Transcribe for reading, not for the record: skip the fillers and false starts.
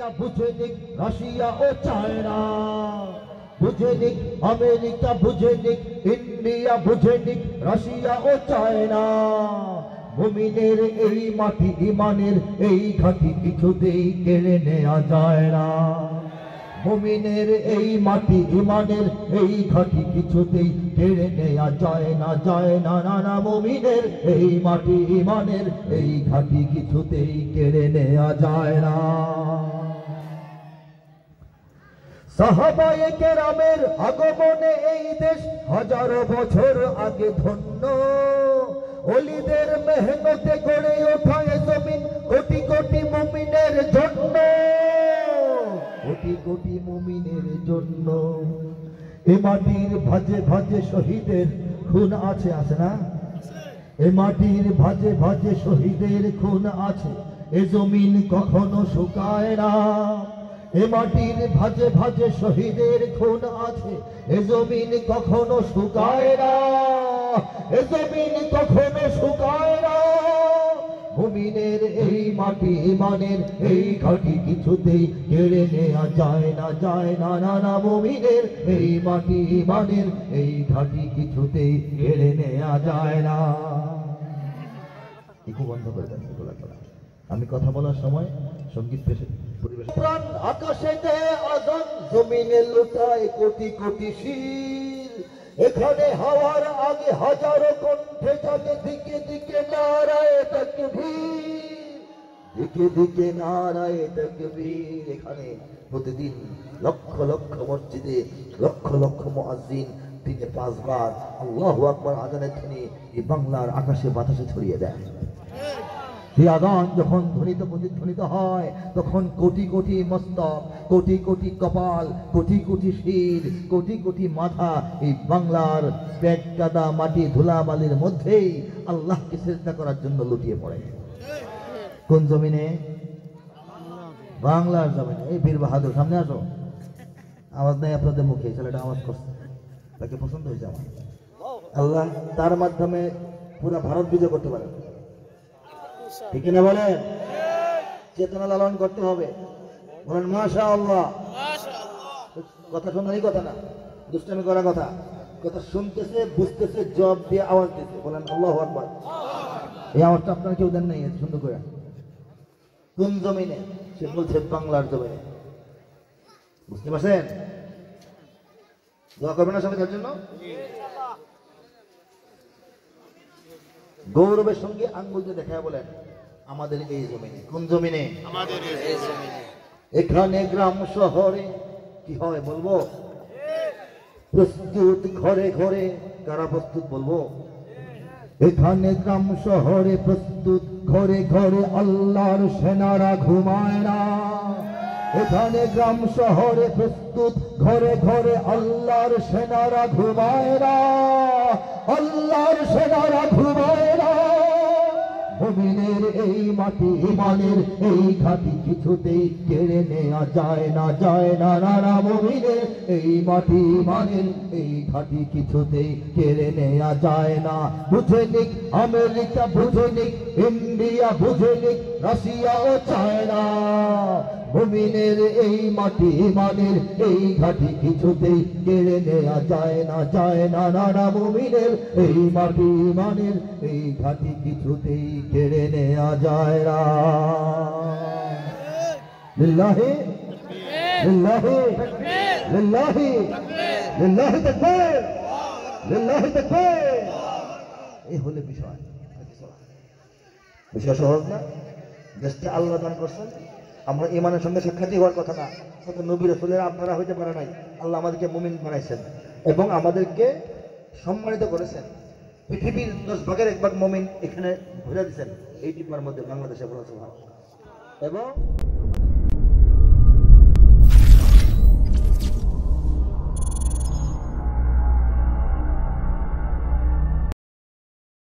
India বুঝে নিক Russia ও China, বুঝে নিক আমেরিকা, বুঝে নিক ইন্ডিয়া, বুঝে নিক রাশিয়া ও চায়না। মুমিনের এই মাটি ইমানের এই ঘাঁটি কিছুতেই কেড়ে নেওয়া যায় না। মুমিনের এই মাটি ইমানের এই ঘাঁটি কিছুতেই কেড়ে নেওয়া যায় না, যায় না, না না। মুমিনের এই মাটি ইমানের এই ঘাঁটি কিছুতেই কেড়ে নেওয়া যায় না। সাহাবায়ে কেরামের আগমনে এই দেশ হাজারো বছর আগে ধন্য। ওলিদের মেহনতে গড়ে ওঠা এ জমিন কোটি কোটি মুমিনের জন্য, কোটি কোটি মুমিনের জন্য। এ মাটির ভাজে ভাজে শহীদের খুন আছে, আছে না? এ মাটির ভাজে ভাজে শহীদের খুন আছে, এ জমিন কখনো শুকায় না। এ মাটির ভাজে ভাজে শহীদের খুন আছে, এ জমিন কখনো শুকায় না, এ জমিন কখনো শুকায় না। মুমিনের এই মাটি ইমানের এই ঘাঁটি কিছুতেই কেড়ে নেওয়া যায় না, যায় না, না না। মুমিনের এই মাটি ইমানের এই ঘাঁটি কিছুতেই কেড়ে নেওয়া যায় না। একটু বন্ধ করে দেন, আমি কথা বলার সময় সঙ্গীত পরিবেশ। আকাশেতে আজান, জমিনে লুটায় কোটি কোটি শির। এখানে হাওয়ার আগে হাজারো কণ্ঠে জাগে দিকে দিকে নারায়ে তাকবীর, দিকে দিকে নারায়ে তাকবীর। এখানে প্রতিদিন লক্ষ লক্ষ মসজিদে লক্ষ লক্ষ মুয়াজ্জিন দিনে 5 বার আল্লাহু আকবার আজানের ধ্বনি এই বাংলার আকাশে বাতাসে ছড়িয়ে দেয়। সেই আজান যখন ধ্বনিত প্রতিধ্বনিত হয়, তখন কোটি কোটি মস্তক, কোটি কোটি কপাল, কোটি কোটি শির, কোটি কোটি মাথা এই বাংলার পেট কাদা মাটি ধুলাবালির মধ্যেই আল্লাহকে সিজদা করার জন্য লুটিয়ে পড়ে। কোন জমিনে? বাংলার জমিনে। এই বীর বাহাদুর সামনে আসো। আওয়াজ নাই আপনাদের মুখে, ছেলেটা আওয়াজ করছে, তাকে পছন্দ হয়েছে আমার। আল্লাহ তার মাধ্যমে পুরো ভারত বিজয় করতে পারে, ঠিক না বলেন? চেতনা লালন করতে হবে, বলেন মাশাআল্লাহ। কথা শোনারই কথা না, দুষ্টামি করা কথা। কথা শুনতেছে, বুঝতেছে, জবাব দিয়ে আওয়াজ দিতে, বলেন আল্লাহু আকবার। এই আওয়াজটা আপনারা কেউ দেন নাই সুন্দর করে। কোন জমিনে? সে বলছে বাংলার জমিনে। বুঝতে পারছেন? দোয়া করবেন না সবাই তার জন্য। গৌরবের সঙ্গে আঙ্গুল দিয়ে দেখা বলেন আমাদের এই জমিনে। কোন জমিনে? আমাদের এই জমিনে। এখানে গ্রাম শহরে কি হয় বলবো? প্রস্তুত ঘরে ঘরে। কারা প্রস্তুত বলবো? এখানে গ্রাম শহরে প্রস্তুত ঘরে ঘরে আল্লাহর সেনারা ঘুমায় না। এখানে গ্রাম শহরে প্রস্তুত ঘরে ঘরে আল্লাহর সেনারা ঘুমায় না, আল্লাহর সেনারা ঘুমায় না। মুমিনের এই মাটি ইমানের এই ঘাঁটি কিছুতেই কেড়ে নেওয়া যায় না, যায় না, না না। মুমিনের এই মাটি ইমানের এই ঘাঁটি কিছুতেই কেড়ে নেওয়া যায় না। বুঝে নিক আমেরিকা, বুঝে নিক ইন্ডিয়া, বুঝে নিক রাশিয়া ও চায়না। মুমিনের এই মাটি ইমানের এই ঘাঁটি কিছুতেই কেড়ে নেওয়া যায় না, যায় না, না না। মুমিনের এই মাটি ইমানের এই ঘাঁটি কিছুতেই কেড়ে নেওয়া যায় না। লিল্লাহি লিল্লাহি লিল্লাহি লিল্লাহি তাকবীর, লিল্লাহি তাকবীর। এই হলো বিষয়। বিষয় সহজ না। দেশটা আল্লাহ দান করছেন, আমরা ইমানের সঙ্গে সাক্ষাৎই হওয়ার কথা না। কত নবী রাসূলের আপনারা হইতে পারে নাই, আল্লাহ আমাদেরকে মুমিন বানাইছেন এবং আমাদেরকে সম্মানিত করেছেন। পৃথিবীর 10 ভাগের 1 ভাগ মুমিন এখানে ভরে দিয়েছেন এই টিপার মধ্যে বাংলাদেশে বলা এবং